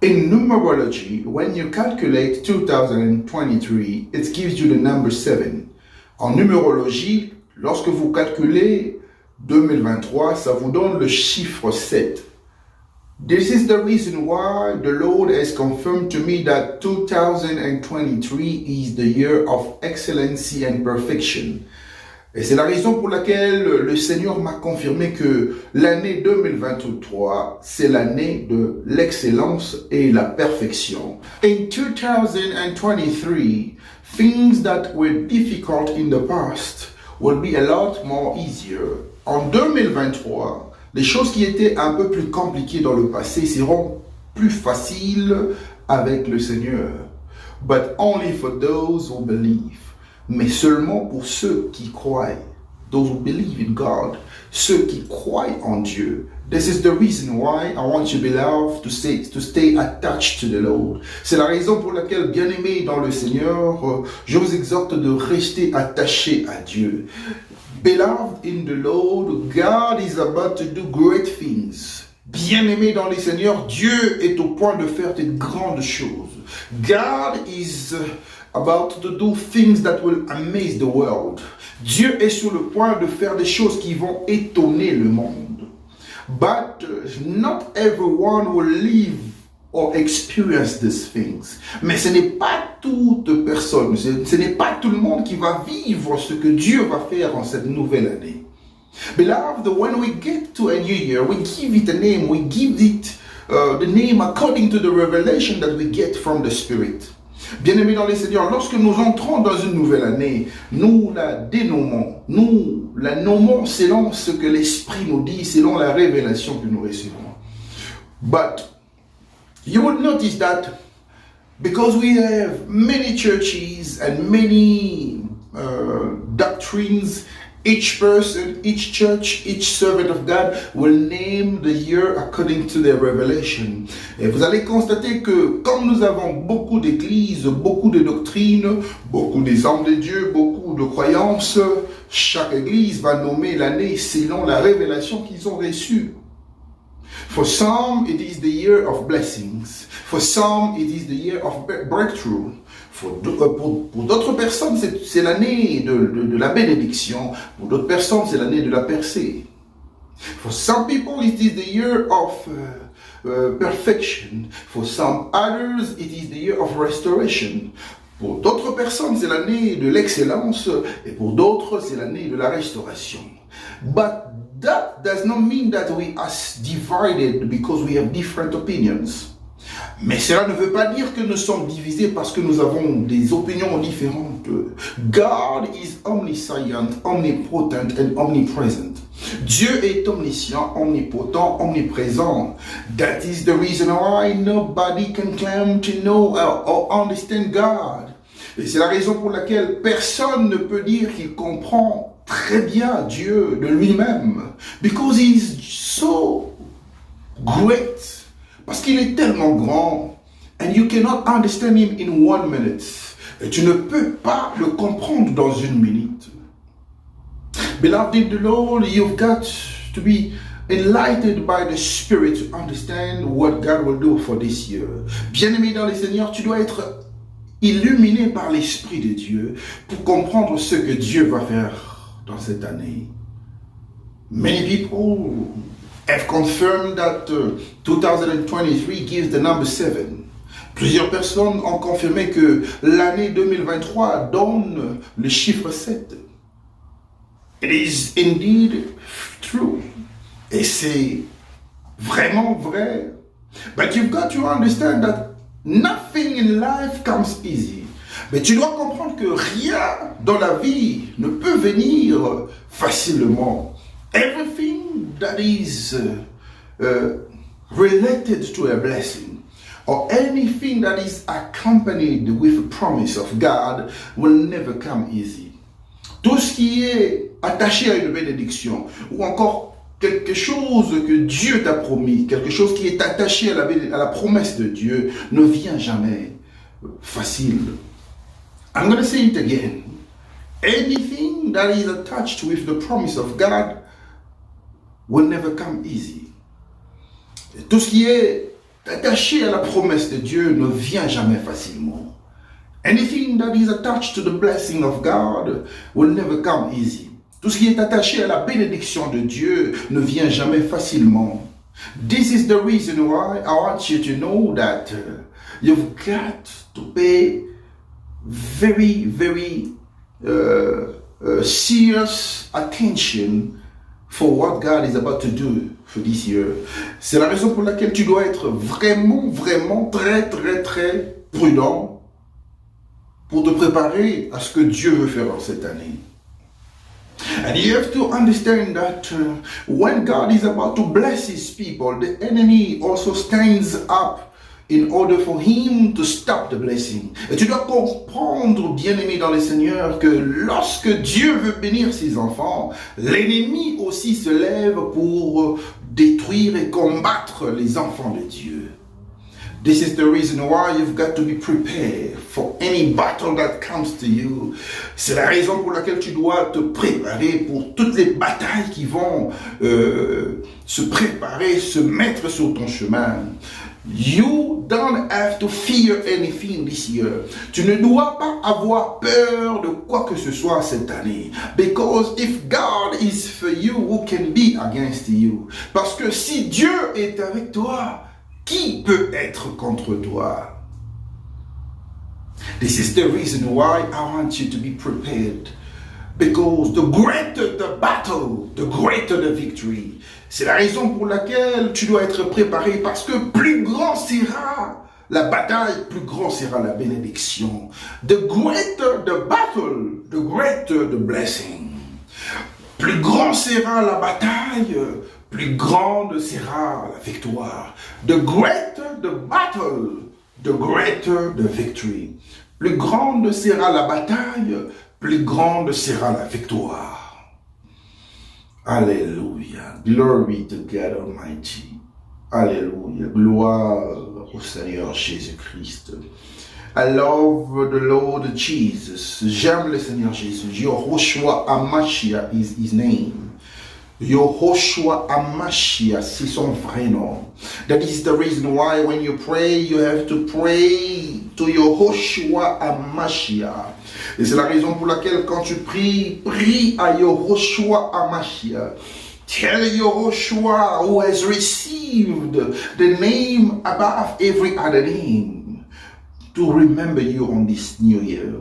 In numerology, when you calculate 2023, it gives you the number 7. En numérologie, lorsque vous calculez 2023, ça vous donne le chiffre 7. This is the reason why the Lord has confirmed to me that 2023 is the year of excellency and perfection. Et c'est la raison pour laquelle le Seigneur m'a confirmé que l'année 2023, c'est l'année de l'excellence et la perfection. In 2023, things that were difficult in the past will be a lot more easier. En 2023, les choses qui étaient un peu plus compliquées dans le passé seront plus faciles avec le Seigneur. But only for those who believe. Mais seulement pour ceux qui croient. Those who believe in God. Ceux qui croient en Dieu. This is the reason why I want you, beloved, to stay attached to the Lord. C'est la raison pour laquelle, bien-aimés dans le Seigneur, je vous exhorte de rester attachés à Dieu. Beloved in the Lord, God is about to do great things. Bien-aimé dans le Seigneur, Dieu est au point de faire de grandes choses. God is about to do things that will amaze the world. Dieu est sur le point de faire des choses qui vont étonner le monde. But not everyone will live or experience these things. Mais ce n'est pas toute personne, ce n'est pas tout le monde qui va vivre ce que Dieu va faire en cette nouvelle année. Beloved, when we get to a new year, we give it a name, we give it the name according to the revelation that we get from the Spirit. Bien-aimés dans le Seigneur, lorsque nous entrons dans une nouvelle année, nous la dénommons, nous la nommons selon ce que l'Esprit nous dit, selon la révélation que nous recevons. But you would notice that because we have many churches and many doctrines, each person, each church, each servant of God will name the year according to their revelation. Et vous allez constater que comme nous avons beaucoup d'églises, beaucoup de doctrines, beaucoup des hommes de Dieu, beaucoup de croyances, chaque église va nommer l'année selon la révélation qu'ils ont reçue. For some, it is the year of blessings. For some, it is the year of breakthrough. Pour d'autres personnes, c'est l'année de la bénédiction. Pour d'autres personnes, c'est l'année de la percée. For some people, it is the year of perfection. For some others, it is the year of restoration. Pour d'autres personnes, c'est l'année de l'excellence. Et pour d'autres, c'est l'année de la restauration. But that does not mean that we are divided because we have different opinions. Mais cela ne veut pas dire que nous sommes divisés parce que nous avons des opinions différentes. God is omniscient, omnipotent and omnipresent. Dieu est omniscient, omnipotent, omniprésent. That is the reason why nobody can claim to know or understand God. Et c'est la raison pour laquelle personne ne peut dire qu'il comprend très bien Dieu de lui-même. Because he is so great. Parce qu'il est tellement grand. And you cannot understand him in 1 minute. Et tu ne peux pas le comprendre dans 1 minute. Beloved in the Lord, you've got to be enlightened by the Spirit to understand what God will do for this year. Bien-aimé dans le Seigneur, tu dois être illuminé par l'Esprit de Dieu pour comprendre ce que Dieu va faire dans cette année. Many people have confirmed that 2023 gives the number 7. Plusieurs personnes ont confirmé que l'année 2023 donne le chiffre 7. It is indeed true. Et c'est vraiment vrai. But you've got to understand that nothing in life comes easy. Mais tu dois comprendre que rien dans la vie ne peut venir facilement. Everything that is related to a blessing or anything that is accompanied with a promise of God will never come easy. Tout ce qui est attaché à une bénédiction ou encore quelque chose que Dieu t'a promis, quelque chose qui est attaché à la promesse de Dieu ne vient jamais facile. I'm going to say it again. Anything that is attached with the promise of God will never come easy. Tout ce qui est T'attacher à la promesse de Dieu ne vient jamais facilement. Anything that is attached to the blessing of God will never come easy. Tout ce qui est attaché à la bénédiction de Dieu ne vient jamais facilement. This is the reason why I want you to know that you've got to pay very, very serious attention for what God is about to do for this year. C'est la raison pour laquelle tu dois être vraiment, vraiment très, très, très prudent pour te préparer à ce que Dieu veut faire en cette année. And you have to understand that when God is about to bless his people, the enemy also stands up in order for him to stop the blessing. Et tu dois comprendre, bien-aimé dans le Seigneur, que lorsque Dieu veut bénir ses enfants, l'ennemi aussi se lève pour détruire et combattre les enfants de Dieu. This is the reason why you've got to be prepared for any battle that comes to you. C'est la raison pour laquelle tu dois te préparer pour toutes les batailles qui vont se préparer, se mettre sur ton chemin. You don't have to fear anything this year. Tu ne dois pas avoir peur de quoi que ce soit cette année. Because if God is for you, who can be against you? Parce que si Dieu est avec toi, qui peut être contre toi? This is the reason why I want you to be prepared. Because the greater the battle, the greater the victory. C'est la raison pour laquelle tu dois être préparé, parce que plus grand sera la bataille, plus grand sera la bénédiction. The greater the battle, the greater the blessing. Plus grand sera la bataille, plus grande sera la victoire. The greater the battle, the greater the victory. Plus grande sera la bataille, plus grande sera la victoire. Alléluia. Glory to God Almighty. Alléluia. Gloire au Seigneur Jésus-Christ. I love the Lord Jesus. J'aime le Seigneur Jésus. Yehoshua Amashia is his name. Yehoshua Amashia, c'est son vrai nom. That is the reason why when you pray, you have to pray to Yehoshua Amashia. Et c'est la raison pour laquelle quand tu pries, prie à Yehoshua Amashia. Tell Yehoshua who has received the name above every other name to remember you on this new year.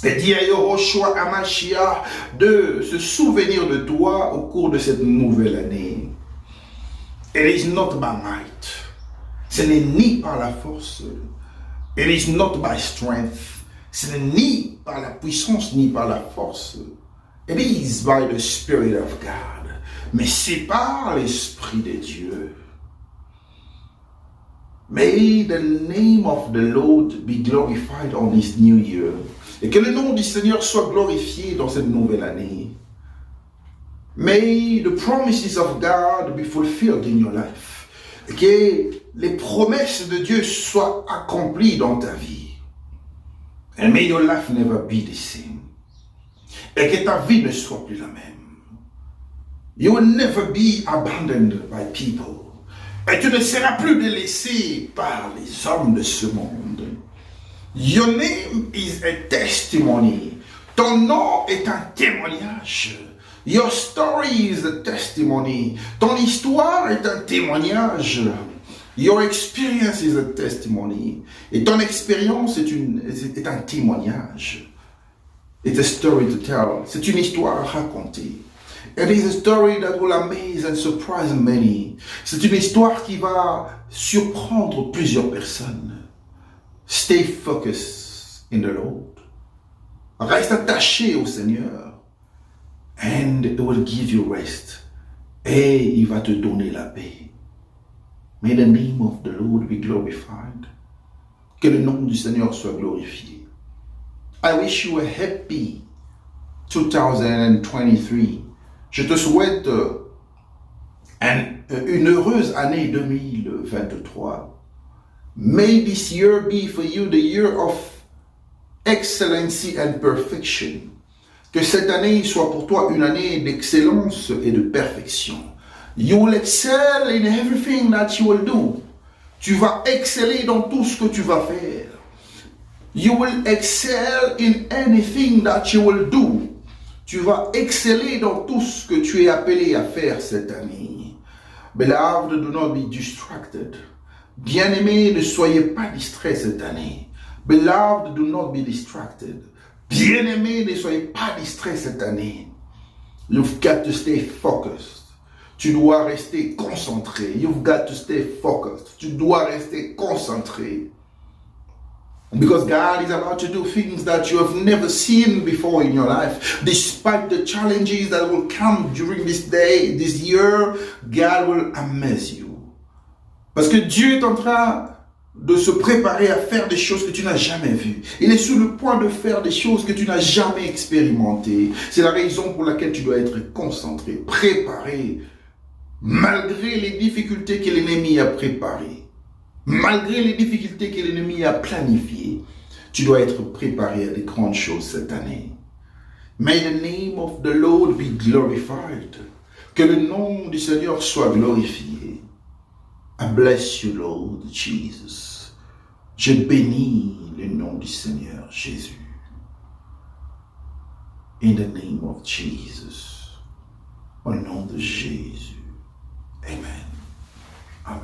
Et dis à Yehoshua Amashia de se souvenir de toi au cours de cette nouvelle année. It is not by might. Ce n'est ni par la force. It is not by strength. Ce n'est ni par la puissance ni par la force. It is by the Spirit of God. Mais c'est par l'Esprit de Dieu. May the name of the Lord be glorified on this new year. Et que le nom du Seigneur soit glorifié dans cette nouvelle année. May the promises of God be fulfilled in your life. Et que les promesses de Dieu soient accomplies dans ta vie. And may your life never be the same. Et que ta vie ne soit plus la même. You will never be abandoned by people. Et tu ne seras plus délaissé par les hommes de ce monde. Your name is a testimony. Ton nom est un témoignage. Your story is a testimony. Ton histoire est un témoignage. Your experience is a testimony. Et ton expérience est un témoignage. It's a story to tell. C'est une histoire à raconter. It is a story that will amaze and surprise many. C'est une histoire qui va surprendre plusieurs personnes. Stay focused in the Lord. Reste attaché au Seigneur. And it will give you rest. Et il va te donner la paix. May the name of the Lord be glorified. Que le nom du Seigneur soit glorifié. I wish you a happy 2023. Je te souhaite une heureuse année 2023. May this year be for you the year of excellency and perfection. Que cette année soit pour toi une année d'excellence et de perfection. You will excel in everything that you will do. Tu vas exceller dans tout ce que tu vas faire. You will excel in anything that you will do. Tu vas exceller dans tout ce que tu es appelé à faire cette année. Beloved, do not be distracted. Bien-aimés, ne soyez pas distraits cette année. Beloved, do not be distracted. Bien-aimés, ne soyez pas distraits cette année. You've got to stay focused. Tu dois rester concentré. You've got to stay focused. Tu dois rester concentré. Because God is about to do things that you have never seen before in your life. Despite the challenges that will come during this day, this year, God will amaze you. Parce que Dieu est en train de se préparer à faire des choses que tu n'as jamais vues. Il est sur le point de faire des choses que tu n'as jamais expérimentées. C'est la raison pour laquelle tu dois être concentré, préparé, malgré les difficultés que l'ennemi a préparées. Malgré les difficultés que l'ennemi a planifiées, tu dois être préparé à des grandes choses cette année. May the name of the Lord be glorified. Que le nom du Seigneur soit glorifié. I bless you, Lord Jesus. Je bénis le nom du Seigneur Jésus. In the name of Jesus. Au nom de Jésus.